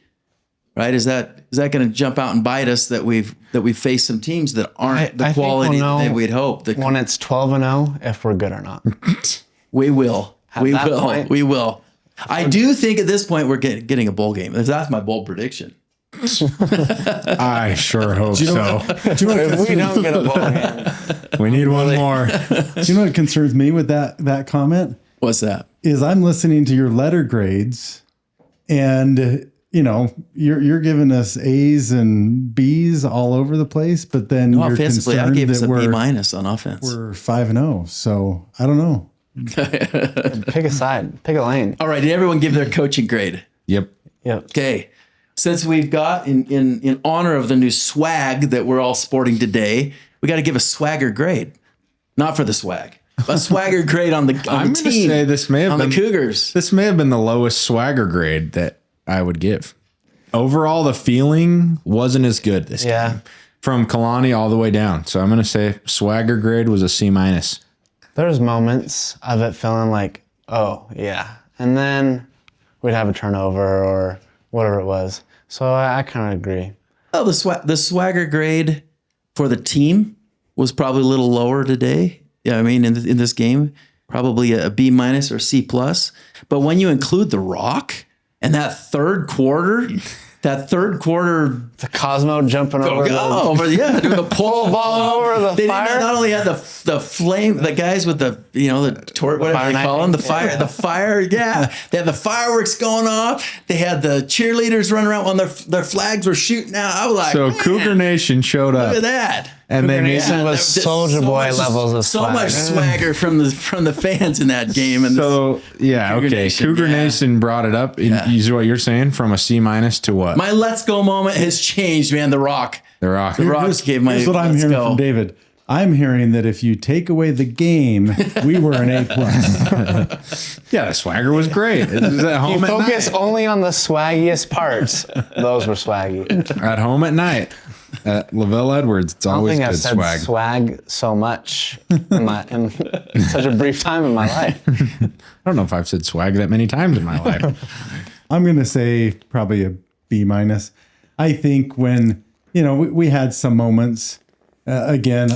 Speaker 1: Right? Is that going to jump out and bite us that we've faced some teams that aren't the quality that we'd hope?
Speaker 2: When it's 12-0, if we're good or not.
Speaker 1: We will.
Speaker 2: Point.
Speaker 1: We will. I do think at this point we're getting a bowl game. That's my bold prediction.
Speaker 3: I sure hope so.
Speaker 2: If we don't get a bowl game,
Speaker 3: we need one more.
Speaker 4: Do you know what concerns me with that comment?
Speaker 1: What's that?
Speaker 4: Is I'm listening to your letter grades, and you're giving us A's and B's all over the place, but then you're
Speaker 1: offensively, I
Speaker 4: concerned
Speaker 1: gave us
Speaker 4: that
Speaker 1: a B- on offense.
Speaker 4: We're 5-0, so I don't know.
Speaker 2: pick a side, pick a lane.
Speaker 1: All right, did everyone give their coaching grade?
Speaker 3: Yep.
Speaker 1: Okay. Since we've got in honor of the new swag that we're all sporting today, we got to give a swagger grade, not for the swag. A swagger grade on the
Speaker 3: I'm
Speaker 1: team.
Speaker 3: going to say this may have been
Speaker 1: the Cougars.
Speaker 3: This may have been the lowest swagger grade that I would give. Overall, the feeling wasn't as good this game. From Kalani all the way down. So I'm going to say swagger grade was a C-.
Speaker 2: There's moments of it feeling like, oh, yeah. And then we'd have a turnover or whatever it was. So I kind of agree.
Speaker 1: Oh, the swagger grade for the team was probably a little lower today. Yeah, I mean, in this game, probably a B- or C+. But when you include the Rock and that third quarter,
Speaker 2: the Cosmo jumping over
Speaker 1: doing the pole
Speaker 2: ball over the
Speaker 1: they
Speaker 2: fire.
Speaker 1: Not only had the flame, the guys with the the torch, whatever they call them, the fire. Yeah, they had the fireworks going off. They had the cheerleaders running around when their flags were shooting out. I was like,
Speaker 3: so Cougar Nation showed up.
Speaker 1: Look at that.
Speaker 3: And
Speaker 2: Cougar Nation was Soldier Boy levels of
Speaker 1: so much swagger from the fans in that game. And
Speaker 3: so Cougar Nation brought it up. Is what you're saying, from a C- to what?
Speaker 1: My let's go moment has changed, man. The Rock gave my.
Speaker 4: Here's what I'm hearing from David. I'm hearing that if you take away the game, we were an A+.
Speaker 3: Yeah, the swagger was great. It was at home
Speaker 2: you
Speaker 3: at
Speaker 2: focus
Speaker 3: night.
Speaker 2: only on the swaggiest parts. Those were swaggy.
Speaker 3: At home at night. At Lavelle Edwards, it's always
Speaker 2: I don't
Speaker 3: good
Speaker 2: think I've said swag so much in such a brief time in my life.
Speaker 3: I don't know if I've said swag that many times in my life.
Speaker 4: I'm going to say probably a B-. I think when, we had some moments, again,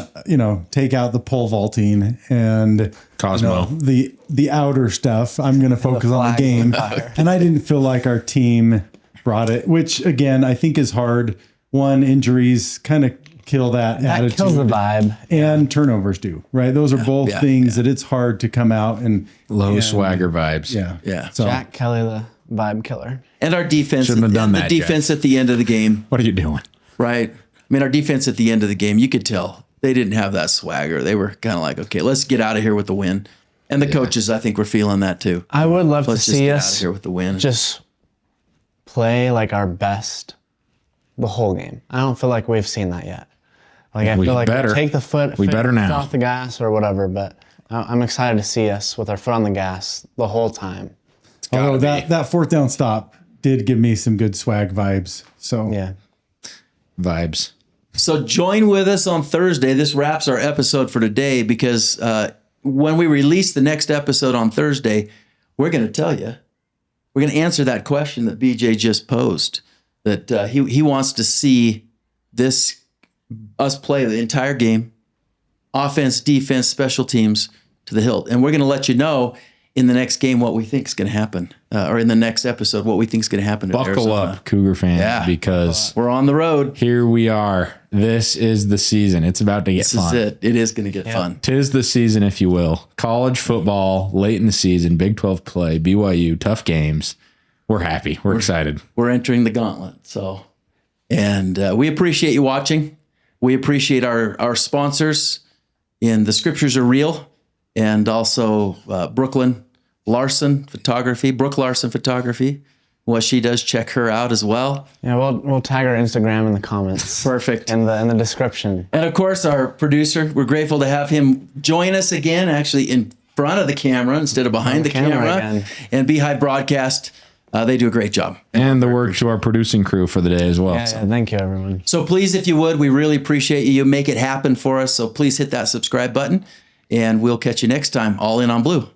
Speaker 4: take out the pole vaulting and
Speaker 3: Cosmo.
Speaker 4: The outer stuff. I'm going to focus on the game. And I didn't feel like our team brought it, which again, I think is hard. One, injuries kind of kill that attitude.
Speaker 2: Kills the vibe.
Speaker 4: And turnovers do, right? Those are both things that it's hard to come out and
Speaker 3: low swagger vibes.
Speaker 4: Yeah.
Speaker 2: So Jack Kelly, the vibe killer.
Speaker 1: And our defense.
Speaker 3: Shouldn't have done that,
Speaker 1: The defense at the end of the game.
Speaker 3: What are you doing?
Speaker 1: Right. I mean, our defense at the end of the game, you could tell they didn't have that swagger. They were kind of like, okay, let's get out of here with the win. And the coaches, I think, were feeling that too.
Speaker 2: I would love
Speaker 1: Let's
Speaker 2: to
Speaker 1: just
Speaker 2: see
Speaker 1: get
Speaker 2: us
Speaker 1: out of here with the win.
Speaker 2: just play like our best the whole game. I don't feel like we've seen that yet. Like I feel like we take the foot off the gas or whatever, but I'm excited to see us with our foot on the gas the whole time.
Speaker 4: Although that fourth down stop did give me some good swag vibes. So
Speaker 2: yeah.
Speaker 3: Vibes.
Speaker 1: So join with us on Thursday. This wraps our episode for today because when we release the next episode on Thursday, we're going to tell you. We're going to answer that question that BJ just posed, that he wants to see us play the entire game, offense, defense, special teams to the hilt. And we're going to let you know in the next game what we think is going to happen, or in the next episode what we think is going to happen.
Speaker 3: Buckle up, Cougar fans, because
Speaker 1: we're on the road.
Speaker 3: Here we are. This is the season. It's about to get fun.
Speaker 1: This is it. It is going to get fun.
Speaker 3: 'Tis the season, if you will. College football, late in the season, Big 12 play, BYU, tough games. We're happy. We're excited.
Speaker 1: We're entering the gauntlet. And we appreciate you watching. We appreciate our sponsors in The Scriptures Are Real, and also Brooke Larsen Photography, what she does. Check her out as well.
Speaker 2: Yeah, we'll tag our Instagram in the comments.
Speaker 1: Perfect.
Speaker 2: In the description.
Speaker 1: And of course, our producer, we're grateful to have him join us again, actually in front of the camera instead of behind the camera.
Speaker 2: Again.
Speaker 1: And Beehive Broadcast, they do a great job.
Speaker 3: And the work to our producing crew for the day as well.
Speaker 2: Yeah, thank you, everyone.
Speaker 1: So please, if you would, we really appreciate you. You make it happen for us. So please hit that subscribe button, and we'll catch you next time. All in on Blue.